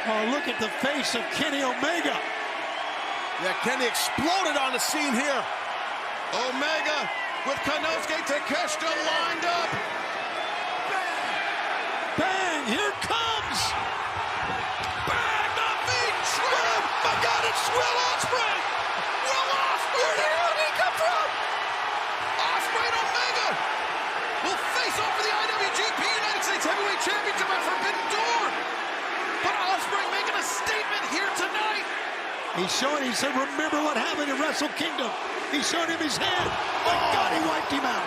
Oh, look at the face of Kenny Omega. Yeah, Kenny exploded on the scene here. Omega with Konosuke Takeshita lined up. Bang, here comes. Bang, the feet, Swill. My God, it's Will Ospreay. Will Ospreay. Where did he come from? Ospreay and Omega will face off for the IWGP United States Heavyweight Championship at Forbidden Door. But Ospreay making a statement here tonight. He's showing, he said, remember what happened in Wrestle Kingdom. He's showing him his hand. My God, he wiped him out.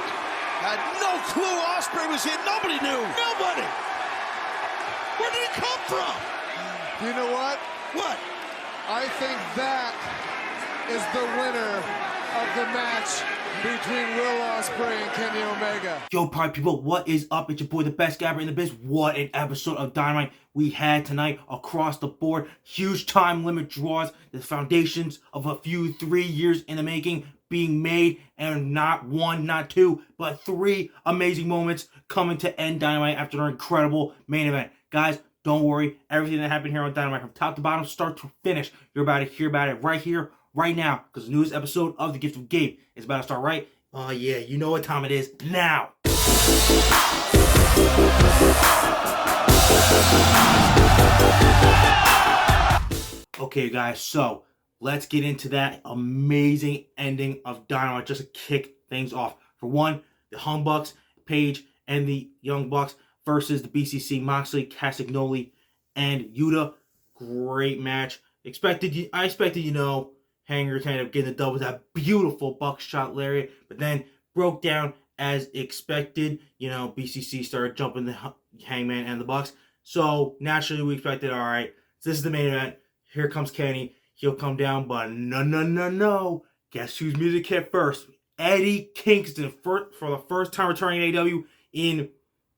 Had no clue Ospreay was here. Nobody knew. Nobody. Where did he come from? You know what? What? I think that is the winner of the match between Will Ospreay and Kenny Omega. Yo, party people, what is up? It's your boy, the best gabber in the biz. What an episode of Dynamite we had tonight across the board. Huge time limit draws, the foundations of a few 3 years in the making being made, and not one, not two, but three amazing moments coming to end Dynamite after an incredible main event. Guys, don't worry, everything that happened here on Dynamite from top to bottom, start to finish, you're about to hear about it right here, right now, because the newest episode of The Gift of Gabe is about to start right. Oh yeah, you know what time it is now. Okay guys, so let's get into that amazing ending of Dynamite just to kick things off. For one, the Hung Bucks, Paige, and the Young Bucks versus the BCC, Moxley, Castagnoli, and Yuta. Great match. I expected, Hanger kind of getting the double with that beautiful buckshot lariat, but then broke down as expected. BCC started jumping the Hangman and the Bucks. So naturally we expected, all right, this is the main event. Here comes Kenny. He'll come down, but no. Guess whose music hit first? Eddie Kingston, for the first time returning to AEW in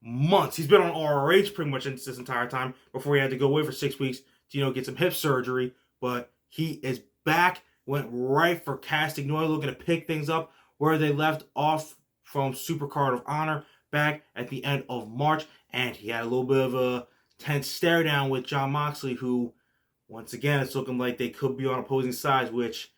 months. He's been on ROH pretty much this entire time before he had to go away for 6 weeks to, get some hip surgery. But he is back. Went right for Castagnoli, looking to pick things up where they left off from Supercard of Honor back at the end of March. And he had a little bit of a tense stare down with Jon Moxley, who, once again, it's looking like they could be on opposing sides, which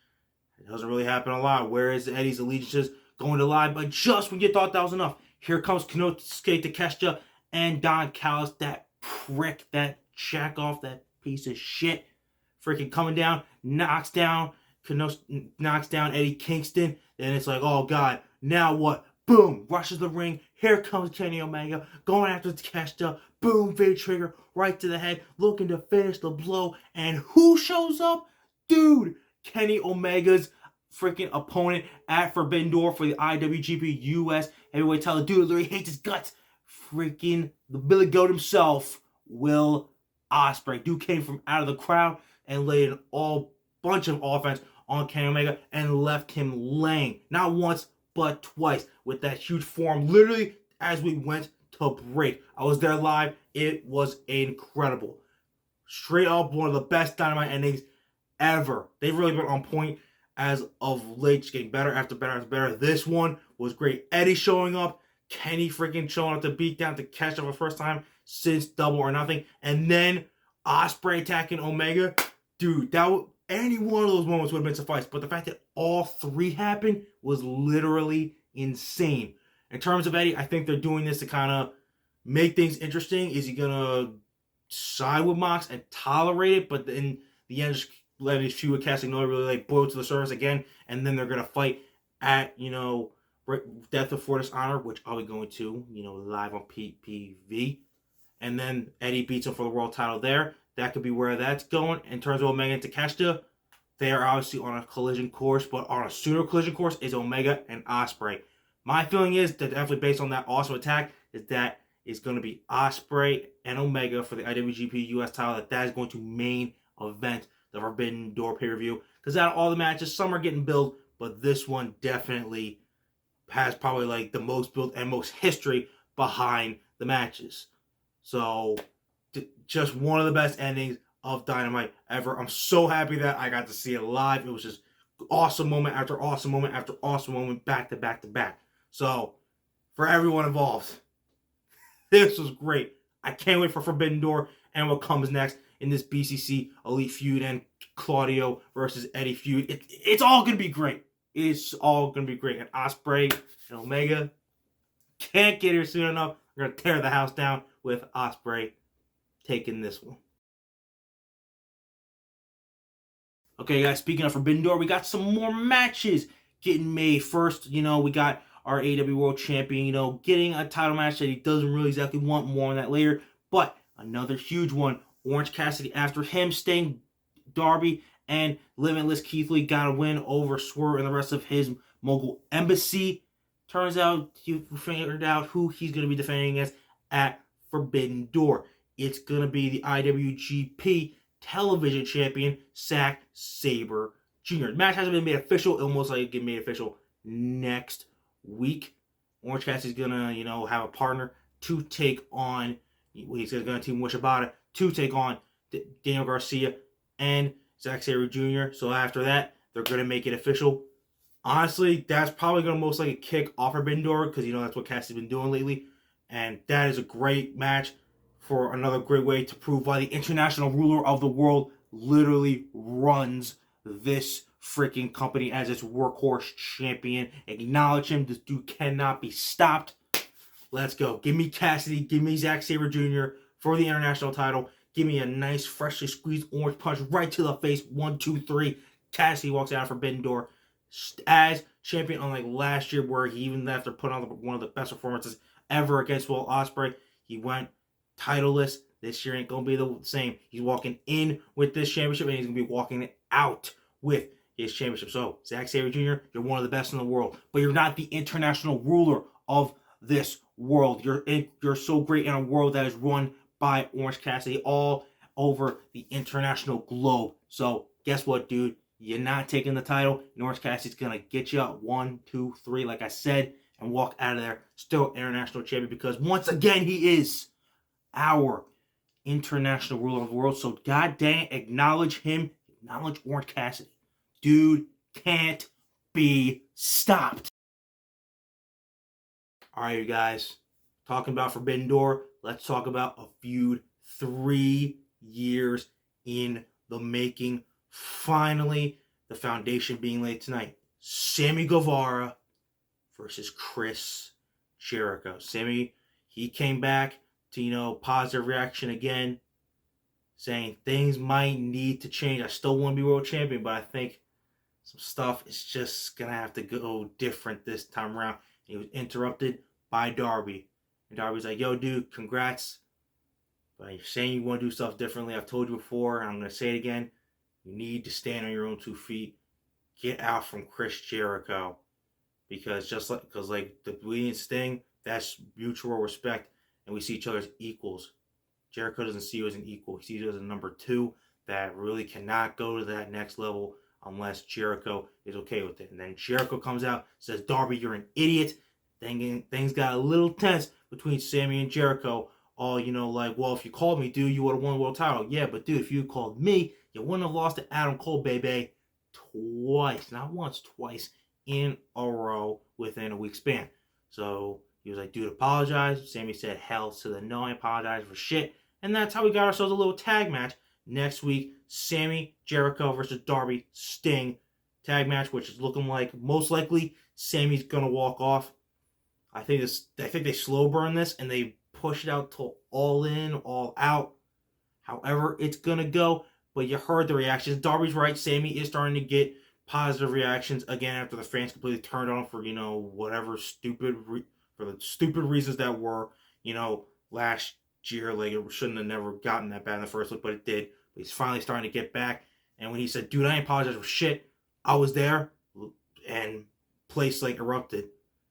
doesn't really happen a lot. Whereas Eddie's allegiances going to lie, but just when you thought that was enough, here comes Konosuke Takeshita and Don Callis, that prick, that jack off, that piece of shit, freaking coming down, knocks down Eddie Kingston. Then it's like, oh god, now what? Boom, rushes the ring. Here comes Kenny Omega going after Takeshita. Boom, V trigger right to the head, looking to finish the blow. And who shows up? Dude, Kenny Omega's freaking opponent at Forbidden Door for the IWGP US Heavyweight title. Dude literally hates his guts. Freaking the Billy Goat himself, Will Ospreay. Dude came from out of the crowd and laid an bunch of offense on Kenny Omega and left him laying. Not once, but twice with that huge forearm. Literally, as we went to break. I was there live. It was incredible. Straight up, one of the best Dynamite endings ever. They've really been on point as of late, just getting better after better. This one was great. Eddie showing up, Kenny freaking showing up to beat down to catch up for the first time since Double or Nothing, and then Ospreay attacking Omega. Dude, any one of those moments would have been suffice, but the fact that all three happened was literally insane. In terms of Eddie, I think they're doing this to kind of make things interesting. Is he gonna side with Mox and tolerate it, but in the end, just let his feud with Castagnoli really boil to the surface again, and then they're gonna fight at Death Before Dishonor, which I'll be going to live on PPV, and then Eddie beats him for the world title there. That could be where that's going. In terms of Omega and Takeshita, they are obviously on a collision course, but on a sooner collision course is Omega and Ospreay. My feeling is that definitely based on that awesome attack, that is going to be Ospreay and Omega for the IWGP US title. That is going to main event the Forbidden Door pay-per-view. Because out of all the matches, some are getting built, but this one definitely has probably the most build and most history behind the matches. So, just one of the best endings of Dynamite ever. I'm so happy that I got to see it live. It was just awesome moment after awesome moment after awesome moment, back to back to back. So, for everyone involved, this was great. I can't wait for Forbidden Door and what comes next in this BCC Elite feud and Claudio versus Eddie feud. It's all going to be great. It's all going to be great. And Ospreay and Omega can't get here soon enough. We're going to tear the house down with Ospreay taking this one. Okay, guys, speaking of Forbidden Door, we got some more matches getting made. First, we got our AEW World Champion, getting a title match that he doesn't really exactly want. More on that later. But another huge one, Orange Cassidy, after him staying Darby and Limitless Keith Lee got a win over Swerve and the rest of his Mogul Embassy. Turns out he figured out who he's going to be defending against at Forbidden Door. It's going to be the IWGP Television Champion, Zack Sabre Jr. The match hasn't been made official. It'll most likely get made official next week. Orange Cassidy's going to, have a partner to take on, he's going to team with Shibata to take on Daniel Garcia and Zack Sabre Jr. So after that, they're going to make it official. Honestly, that's probably going to most likely kick off Forbidden Door because, that's what Cassidy's been doing lately. And that is a great match for another great way to prove why the international ruler of the world literally runs this freaking company as its workhorse champion. Acknowledge him. This dude cannot be stopped. Let's go. Give me Cassidy. Give me Zack Sabre Jr. for the international title. Give me a nice, freshly squeezed orange punch right to the face. 1, 2, 3. Cassidy walks out of Forbidden Door as champion, unlike last year where he, even after putting on one of the best performances ever against Will Ospreay, he went titleless. This year ain't going to be the same. He's walking in with this championship and he's going to be walking out with his championship. So, Zack Sabre Jr., you're one of the best in the world, but you're not the international ruler of this world. You're so great in a world that is run by Orange Cassidy all over the international globe. So, guess what, dude? You're not taking the title. And Orange Cassidy's going to get you up 1, 2, 3, like I said, and walk out of there still international champion because once again, he is our international ruler of the world. So, god dang it, acknowledge him. Acknowledge Orange Cassidy. Dude can't be stopped. All right, you guys. Talking about Forbidden Door, let's talk about a feud 3 years in the making. Finally, the foundation being laid tonight. Sammy Guevara versus Chris Jericho. Sammy, he came back to, positive reaction again, saying things might need to change. I still want to be world champion, but I think some stuff is just going to have to go different this time around. He was interrupted by Darby. And Darby's like, yo, dude, congrats. But you're saying you want to do stuff differently. I've told you before, and I'm going to say it again. You need to stand on your own 2 feet. Get out from Chris Jericho. Because the Bleeding Sting, that's mutual respect. And we see each other as equals. Jericho doesn't see you as an equal. He sees you as a number 2 that really cannot go to that next level unless Jericho is okay with it. And then Jericho comes out, says, Darby, you're an idiot. Things got a little tense between Sammy and Jericho. All, well, if you called me, dude, you would have won the world title. Yeah, but dude, if you called me, you wouldn't have lost to Adam Cole, baby. Twice. Not once, twice in a row within a week span. So he was like, dude, apologize. Sammy said, hell to the no, I apologize for shit. And that's how we got ourselves a little tag match. Next week, Sammy, Jericho versus Darby, Sting tag match, which is looking like most likely Sammy's going to walk off. I think they slow burn this and they push it out till all in, all out. However it's going to go. But you heard the reactions. Darby's right. Sammy is starting to get positive reactions again after the fans completely turned on him for, whatever for the stupid reasons that were, last year. Like, it shouldn't have never gotten that bad in the first place, but it did. But he's finally starting to get back. And when he said, dude, I ain't apologize for shit, I was there, and place, erupted.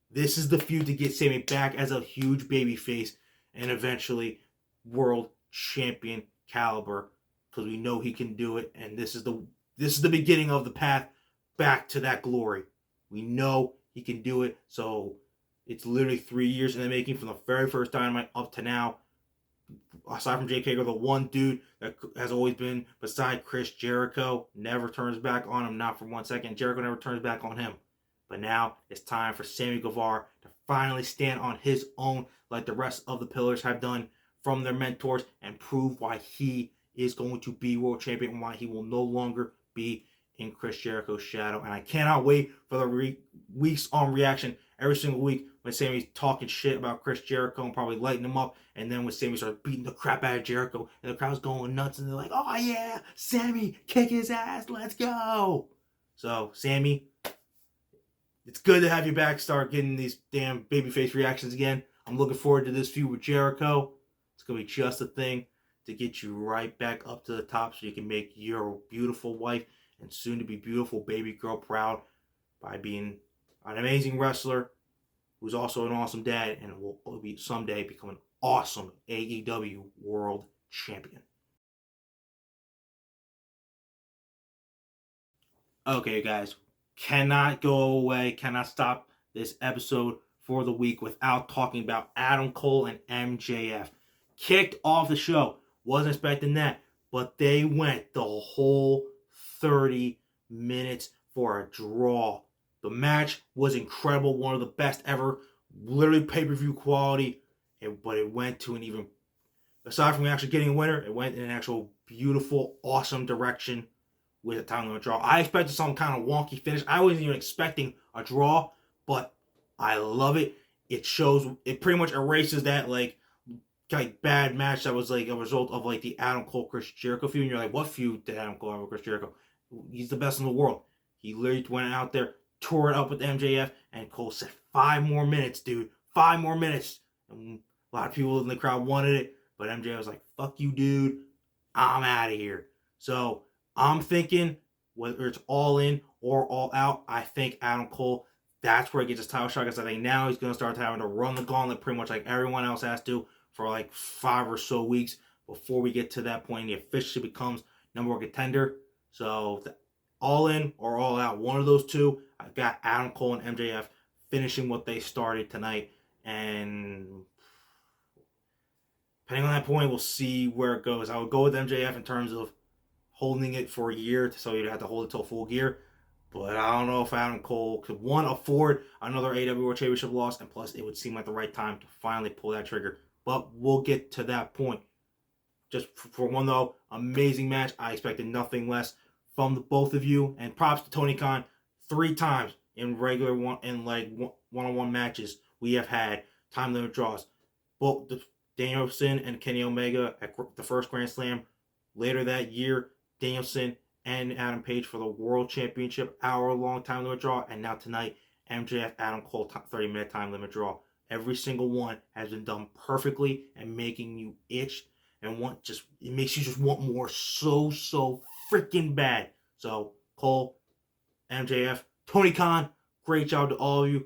This is the feud to get Sammy back as a huge babyface and eventually world champion caliber. Because we know he can do it, and this is the beginning of the path back to that glory. We know he can do it, so it's literally 3 years in the making from the very first Dynamite up to now. Aside from Jake Hager, the one dude that has always been beside Chris Jericho, never turns back on him, not for 1 second. Jericho never turns back on him. But now it's time for Sammy Guevara to finally stand on his own like the rest of the pillars have done from their mentors and prove why he is going to be world champion and why he will no longer be in Chris Jericho's shadow. And I cannot wait for the weeks on reaction every single week when Sammy's talking shit about Chris Jericho and probably lighting him up. And then when Sammy starts beating the crap out of Jericho and the crowd's going nuts and they're like, oh yeah, Sammy, kick his ass, let's go. So, Sammy, it's good to have you back. Start getting these damn babyface reactions again. I'm looking forward to this feud with Jericho. It's going to be just a thing to get you right back up to the top so you can make your beautiful wife and soon to be beautiful baby girl proud by being an amazing wrestler who's also an awesome dad and will be someday become an awesome AEW world champion. Okay, guys, cannot go away, cannot stop this episode for the week without talking about Adam Cole and MJF. Kicked off the show. Wasn't expecting that, but they went the whole 30 minutes for a draw. The match was incredible, one of the best ever, literally pay-per-view quality, but it went to an even, aside from actually getting a winner, it went in an actual beautiful, awesome direction with a time limit draw. I expected some kind of wonky finish. I wasn't even expecting a draw, but I love it. It shows, it pretty much erases that like bad match that was like a result of like the Adam Cole Chris Jericho feud. And you're like, what feud did Adam Cole have with Chris Jericho? He's the best in the world. He literally went out there, tore it up with MJF, and Cole said, 5 more minutes, dude. 5 more minutes. And a lot of people in the crowd wanted it, but MJF was like, fuck you, dude. I'm out of here. So I'm thinking, whether it's all in or all out, I think Adam Cole, that's where he gets his title shot. Because I think now he's going to start having to run the gauntlet pretty much like everyone else has to for like 5 or so weeks before we get to that point. He officially becomes number 1 contender. So all in or all out, one of those two. I've got Adam Cole and MJF finishing what they started tonight. And depending on that point, we'll see where it goes. I would go with MJF in terms of holding it for a year, so you'd have to hold it till full gear. But I don't know if Adam Cole could, one, afford another AEW World Championship loss, and plus it would seem like the right time to finally pull that trigger. But we'll get to that point. Just for one, though, amazing match. I expected nothing less from the both of you. And props to Tony Khan. 3 times in regular one-on-one matches we have had time limit draws. Both Danielson and Kenny Omega at the first Grand Slam. Later that year, Danielson and Adam Page for the World Championship hour-long time limit draw. And now tonight, MJF, Adam Cole 30-minute time limit draw. Every single one has been done perfectly and making you itch and it makes you just want more so freaking bad. So Cole, MJF, Tony Khan, great job to all of you.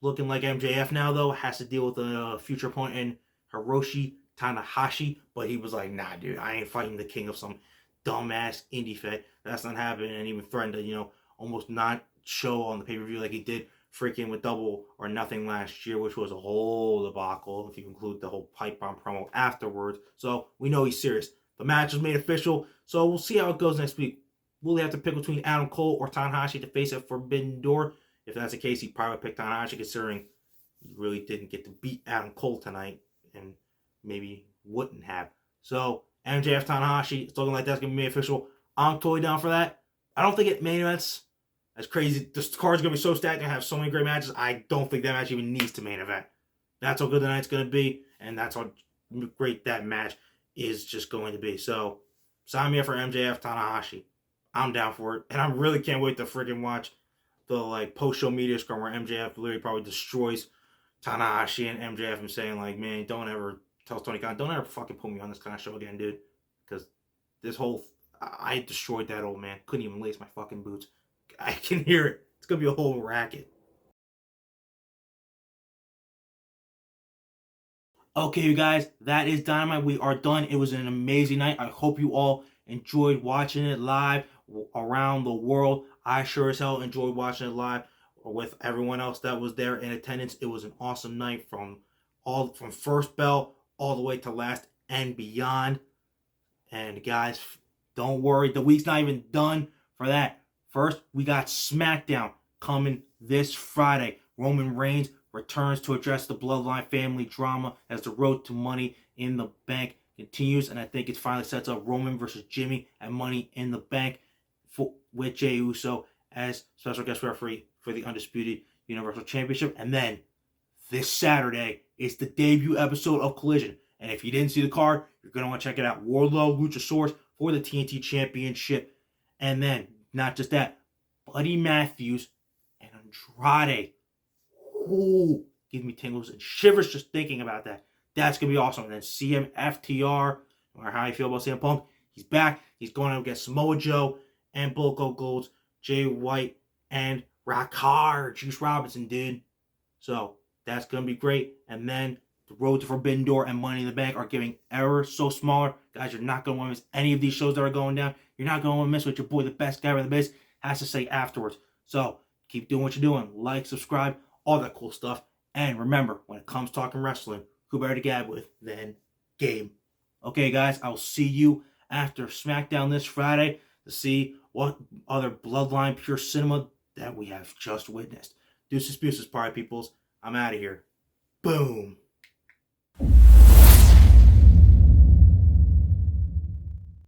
Looking like MJF now though has to deal with a future opponent in Hiroshi Tanahashi, but he was like, nah, dude, I ain't fighting the king of some dumbass indie fed. That's not happening, and even threatened to, almost not show on the pay-per-view like he did freaking with Double or Nothing last year, which was a whole debacle if you include the whole pipe bomb promo afterwards. So we know he's serious. The match was made official, so we'll see how it goes next week. Will he have to pick between Adam Cole or Tanahashi to face at Forbidden Door? If that's the case, he'd probably pick Tanahashi, considering he really didn't get to beat Adam Cole tonight, and maybe wouldn't have. So MJF Tanahashi, it's looking like that's going to be made official. I'm totally down for that. I don't think it main events. That's crazy. This card's going to be so stacked and have so many great matches. I don't think that match even needs to main event. That's how good the night's going to be, and that's how great that match is just going to be. So sign me up for MJF Tanahashi. I'm down for it, and I really can't wait to freaking watch the post-show media scrum where MJF literally probably destroys Tanahashi and MJF and saying man, don't ever tell Tony Khan, don't ever fucking put me on this kind of show again, dude, because this whole I destroyed that old man. Couldn't even lace my fucking boots. I can hear it. It's gonna be a whole racket. Okay, you guys, that is Dynamite. We are done. It was an amazing night. I hope you all enjoyed watching it live around the world. I sure as hell enjoyed watching it live with everyone else that was there in attendance. It was an awesome night from first bell all the way to last and beyond. And guys, don't worry, the week's not even done for that. First, we got SmackDown coming this Friday. Roman Reigns returns to address the Bloodline family drama as the road to Money in the Bank continues, and I think it finally sets up Roman versus Jimmy at Money in the Bank with Jey Uso as special guest referee for the Undisputed Universal Championship. And then this Saturday is the debut episode of Collision. And if you didn't see the card, you're going to want to check it out. Wardlow, Luchasaurus for the TNT Championship. And then, not just that, Buddy Matthews and Andrade. Ooh, give me tingles and shivers just thinking about that. That's going to be awesome. And then CM FTR, no matter how you feel about CM Punk, he's back. He's going to get Samoa Joe and Bulko Golds, Jay White, and Rakar, Juice Robinson, dude. So, that's going to be great. And then the Road to Forbidden Door and Money in the Bank are getting ever so smaller. Guys, you're not going to want to miss any of these shows that are going down. You're not going to want to miss what your boy, the best guy with the biz, has to say afterwards. So, keep doing what you're doing. Like, subscribe, all that cool stuff. And remember, when it comes talking wrestling, who better to gab with than Gabe? Okay, guys, I'll see you after SmackDown this Friday to see what other Bloodline Pure Cinema that we have just witnessed. Deuces, party peoples. I'm out of here. Boom.